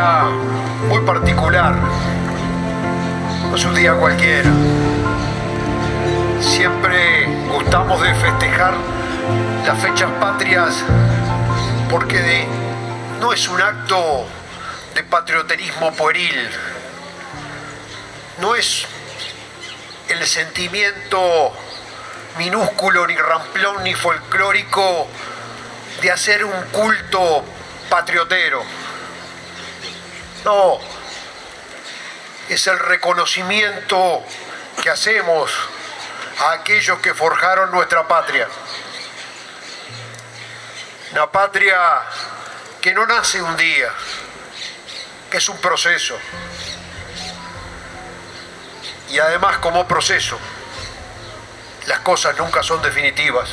día muy particular, no es un día cualquiera. Siempre gustamos de festejar las fechas patrias porque no es un acto de patrioterismo pueril, no es el sentimiento minúsculo, ni ramplón, ni folclórico de hacer un culto patriotero. No, es el reconocimiento que hacemos a aquellos que forjaron nuestra patria. Una patria que no nace un día, que es un proceso. Y además, como proceso, las cosas nunca son definitivas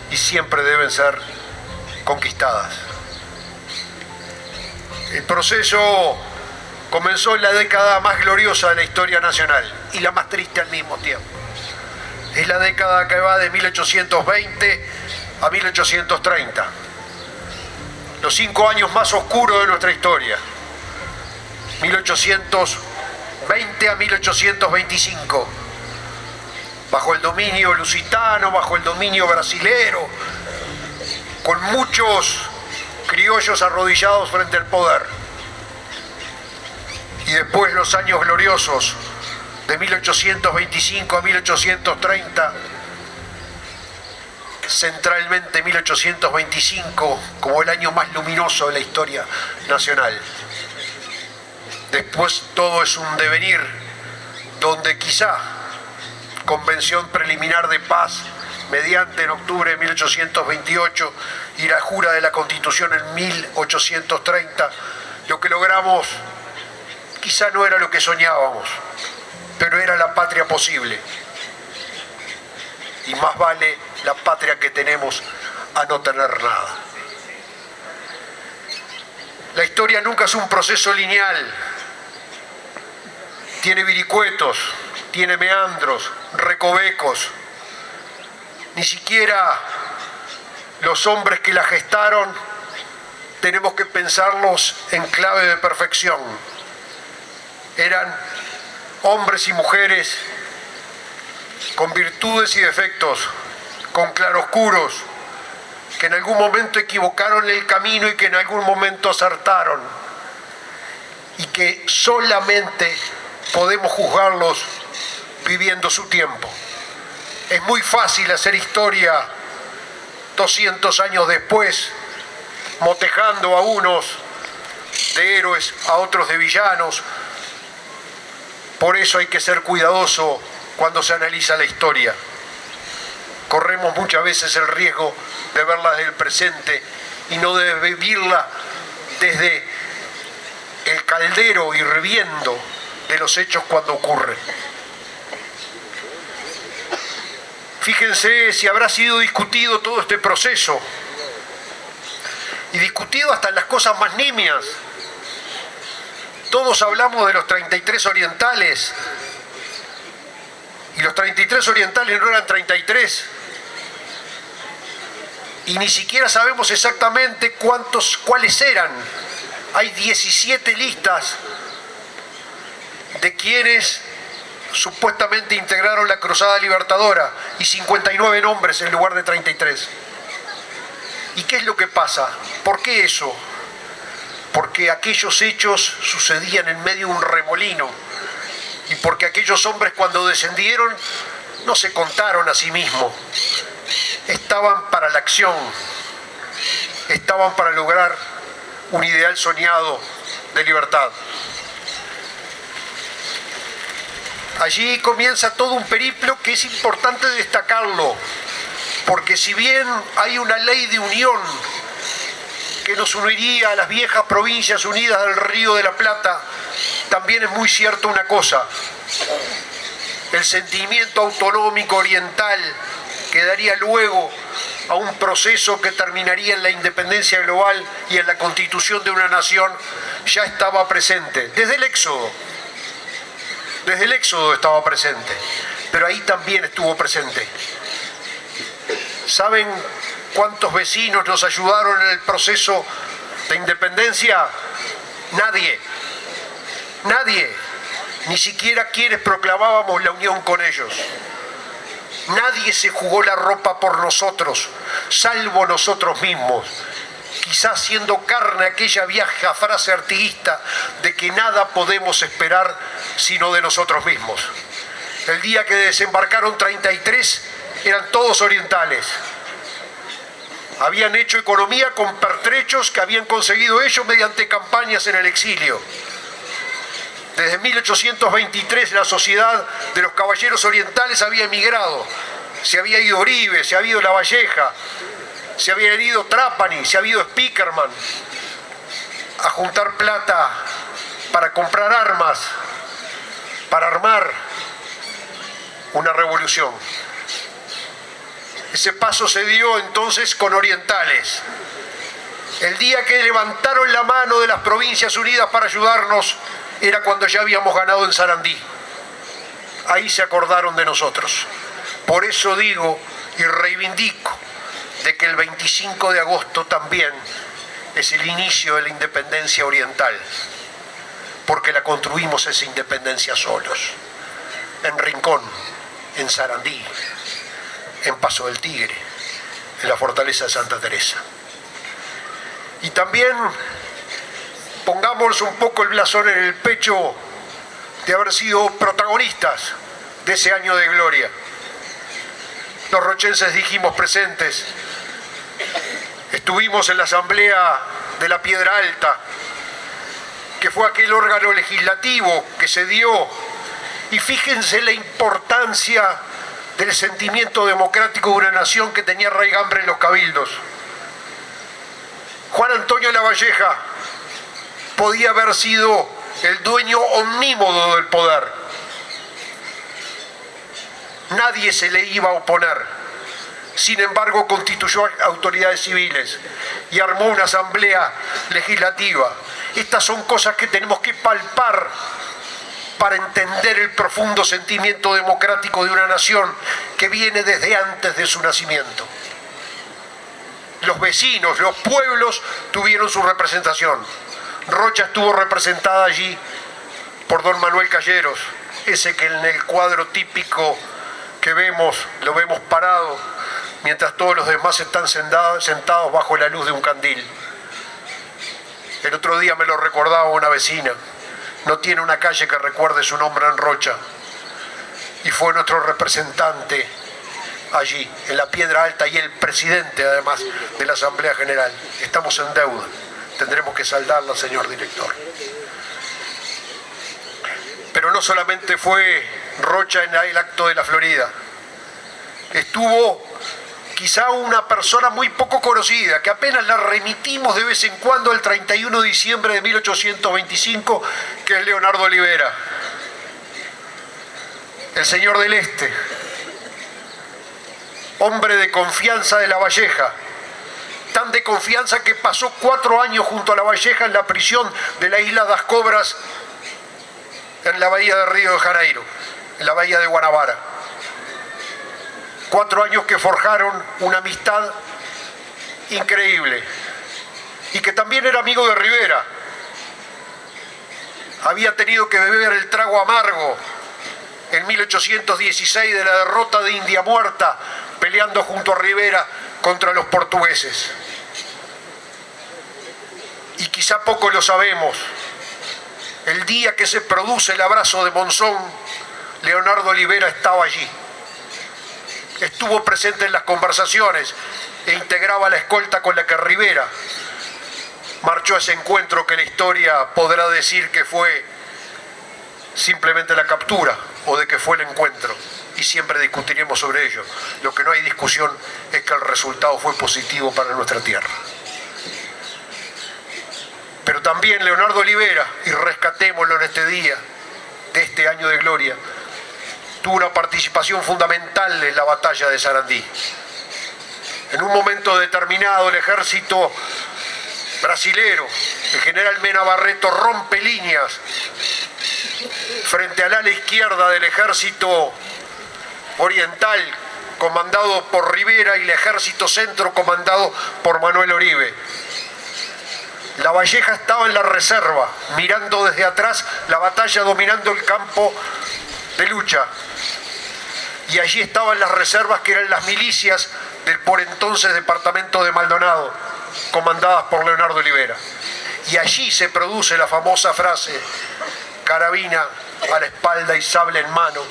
y siempre deben ser conquistadas. El proceso comenzó en la década más gloriosa de la historia nacional y la más triste al mismo tiempo. Es la década que va de 1820 a 1830. Los 5 años más oscuros de nuestra historia. 1820 a 1825. Bajo el dominio lusitano, bajo el dominio brasilero, con muchos criollos arrodillados frente al poder. Y después los años gloriosos de 1825 a 1830, centralmente 1825 como el año más luminoso de la historia nacional. Después todo es un devenir donde quizá convención preliminar de paz mediante en octubre de 1828 y la jura de la Constitución en 1830, lo que logramos quizá no era lo que soñábamos, pero era la patria posible. Y más vale la patria que tenemos a no tener nada. La historia nunca es un proceso lineal. Tiene viricuetos, tiene meandros, recovecos. Ni siquiera los hombres que la gestaron tenemos que pensarlos en clave de perfección. Eran hombres y mujeres con virtudes y defectos, con claroscuros, que en algún momento equivocaron el camino y que en algún momento acertaron, y que solamente podemos juzgarlos viviendo su tiempo. Es muy fácil hacer historia 200 años después, motejando a unos de héroes, a otros de villanos. Por eso hay que ser cuidadoso cuando se analiza la historia. Corremos muchas veces el riesgo de verla desde el presente y no de vivirla desde el caldero hirviendo de los hechos cuando ocurren. Fíjense si habrá sido discutido todo este proceso, y discutido hasta en las cosas más nimias. Todos hablamos de los 33 orientales, y los 33 orientales no eran 33, y ni siquiera sabemos exactamente cuáles eran. Hay 17 listas de quienes supuestamente integraron la Cruzada Libertadora y 59 nombres en lugar de 33. ¿Y qué es lo que pasa? ¿Por qué eso? Porque aquellos hechos sucedían en medio de un remolino, y porque aquellos hombres, cuando descendieron, no se contaron a sí mismos. Estaban para la acción, estaban para lograr un ideal soñado de libertad. Allí comienza todo un periplo que es importante destacarlo, porque si bien hay una ley de unión que nos uniría a las viejas provincias unidas del Río de la Plata, también es muy cierto una cosa: el sentimiento autonómico oriental que daría luego a un proceso que terminaría en la independencia global y en la constitución de una nación ya estaba presente desde el Éxodo. Desde el Éxodo estaba presente, pero ahí también estuvo presente. ¿Saben cuántos vecinos nos ayudaron en el proceso de independencia? Nadie, ni siquiera quienes proclamábamos la unión con ellos. Nadie se jugó la ropa por nosotros, salvo nosotros mismos, quizás siendo carne aquella vieja frase artiguista de que nada podemos esperar sino de nosotros mismos. El día que desembarcaron 33 eran todos orientales. Habían hecho economía con pertrechos que habían conseguido ellos mediante campañas en el exilio. Desde 1823 la sociedad de los caballeros orientales había emigrado. Se había ido Oribe, se había ido Lavalleja, se había ido Trapani, se había ido Spickerman a juntar plata para comprar armas, para armar una revolución. Ese paso se dio entonces con orientales. El día que levantaron la mano de las Provincias Unidas para ayudarnos era cuando ya habíamos ganado en Sarandí. Ahí se acordaron de nosotros. Por eso digo y reivindico de que el 25 de agosto también es el inicio de la independencia oriental, porque la construimos esa independencia solos, en Rincón, en Sarandí, en Paso del Tigre, en la fortaleza de Santa Teresa. Y también pongamos un poco el blasón en el pecho de haber sido protagonistas de ese año de gloria. Los rochenses dijimos presentes, estuvimos en la asamblea de la Piedra Alta, que fue aquel órgano legislativo que se dio, y fíjense la importancia del sentimiento democrático de una nación que tenía raigambre en los cabildos. Juan Antonio Lavalleja podía haber sido el dueño omnímodo del poder. Nadie se le iba a oponer. Sin embargo, constituyó autoridades civiles y armó una asamblea legislativa. Estas son cosas que tenemos que palpar para entender el profundo sentimiento democrático de una nación que viene desde antes de su nacimiento. Los vecinos, los pueblos tuvieron su representación. Rocha estuvo representada allí por don Manuel Calleros, ese que en el cuadro típico que vemos, lo vemos parado, mientras todos los demás están sentados bajo la luz de un candil. El otro día me lo recordaba una vecina. No tiene una calle que recuerde su nombre en Rocha. Y fue nuestro representante allí, en la Piedra Alta, y el presidente, además, de la Asamblea General. Estamos en deuda. Tendremos que saldarla, señor director. Pero no solamente fue Rocha en el acto de la Florida. Estuvo quizá una persona muy poco conocida, que apenas la remitimos de vez en cuando el 31 de diciembre de 1825, que es Leonardo Olivera, el señor del Este, hombre de confianza de Lavalleja, tan de confianza que pasó 4 años junto a Lavalleja en la prisión de la isla Das Cobras, en la bahía de Río de Janeiro, en la bahía de Guanabara. 4 años que forjaron una amistad increíble, y que también era amigo de Rivera. Había tenido que beber el trago amargo en 1816 de la derrota de India Muerta, peleando junto a Rivera contra los portugueses. Y quizá poco lo sabemos, el día que se produce el abrazo de Monzón, Leonardo Olivera estaba allí. Estuvo presente en las conversaciones e integraba la escolta con la que Rivera marchó a ese encuentro que la historia podrá decir que fue simplemente la captura o de que fue el encuentro, y siempre discutiremos sobre ello. Lo que no hay discusión es que el resultado fue positivo para nuestra tierra. Pero también Leonardo Olivera, y rescatémoslo en este día de este año de gloria, tuvo una participación fundamental en la batalla de Sarandí. En un momento determinado, el ejército brasilero, el general Mena Barreto, rompe líneas frente al ala izquierda del ejército oriental, comandado por Rivera, y el ejército centro, comandado por Manuel Oribe. Lavalleja estaba en la reserva, mirando desde atrás la batalla, dominando el campo de lucha. Y allí estaban las reservas, que eran las milicias del por entonces departamento de Maldonado, comandadas por Leonardo Olivera. Y allí se produce la famosa frase: carabina a la espalda y sable en mano,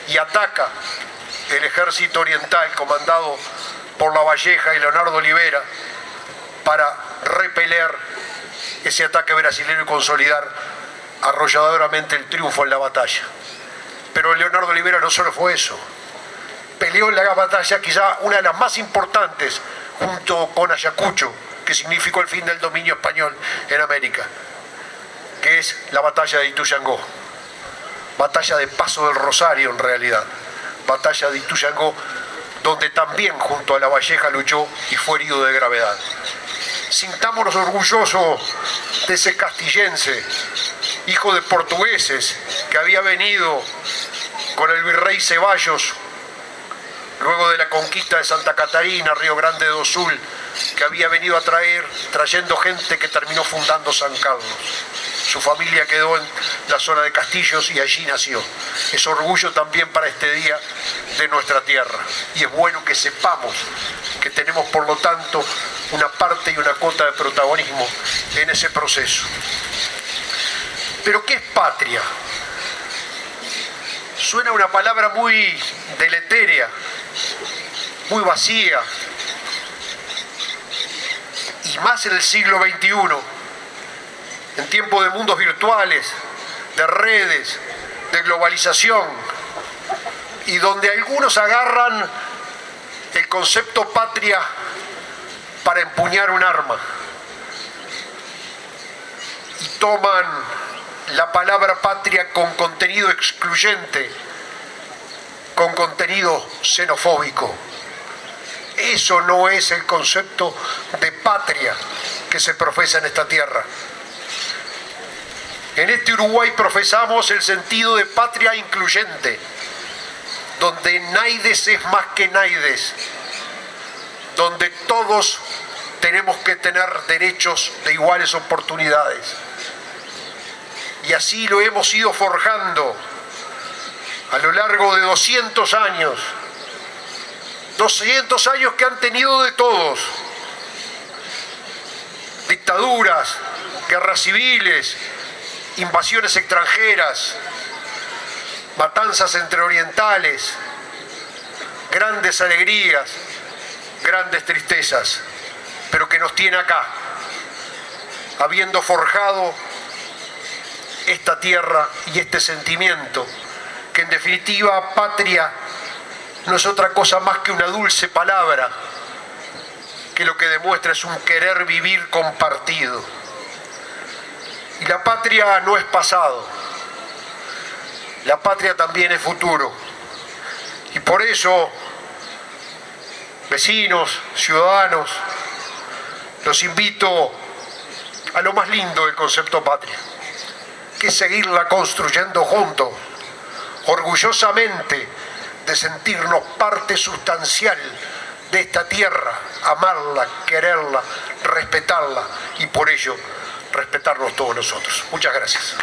y ataca el ejército oriental comandado por Lavalleja y Leonardo Olivera para repeler ese ataque brasileño y consolidar arrolladoramente el triunfo en la batalla. Pero Leonardo Olivera no solo fue eso, peleó en la batalla quizá una de las más importantes, junto con Ayacucho, que significó el fin del dominio español en América, que es la batalla de Ituzaingó, batalla de Paso del Rosario en realidad, batalla de Ituzaingó, donde también junto a Lavalleja luchó y fue herido de gravedad. Sintámonos orgullosos de ese castillense, hijo de portugueses, que había venido con el virrey Ceballos luego de la conquista de Santa Catarina, Río Grande do Sul, que había venido trayendo gente que terminó fundando San Carlos. Su familia quedó en la zona de Castillos y allí nació. Es orgullo también para este día de nuestra tierra. Y es bueno que sepamos que tenemos, por lo tanto, una parte y una cuota de protagonismo en ese proceso. ¿Pero qué es patria? Suena una palabra muy deletérea, muy vacía, y más en el siglo XXI, en tiempos de mundos virtuales, de redes, de globalización, y donde algunos agarran el concepto patria para empuñar un arma y toman la palabra patria con contenido excluyente, con contenido xenofóbico. Eso no es el concepto de patria que se profesa en esta tierra. En este Uruguay profesamos el sentido de patria incluyente, donde naides es más que naides, donde todos tenemos que tener derechos de iguales oportunidades. Y así lo hemos ido forjando a lo largo de 200 años. 200 años que han tenido de todos: dictaduras, guerras civiles, invasiones extranjeras, matanzas entre orientales, grandes alegrías, grandes tristezas, pero que nos tiene acá, habiendo forjado esta tierra y este sentimiento, que en definitiva patria no es otra cosa más que una dulce palabra, que lo que demuestra es un querer vivir compartido. Y la patria no es pasado, la patria también es futuro. Y por eso, vecinos, ciudadanos, los invito a lo más lindo del concepto patria, que es seguirla construyendo juntos, orgullosamente de sentirnos parte sustancial de esta tierra, amarla, quererla, respetarla y por ello respetarnos todos nosotros. Muchas gracias.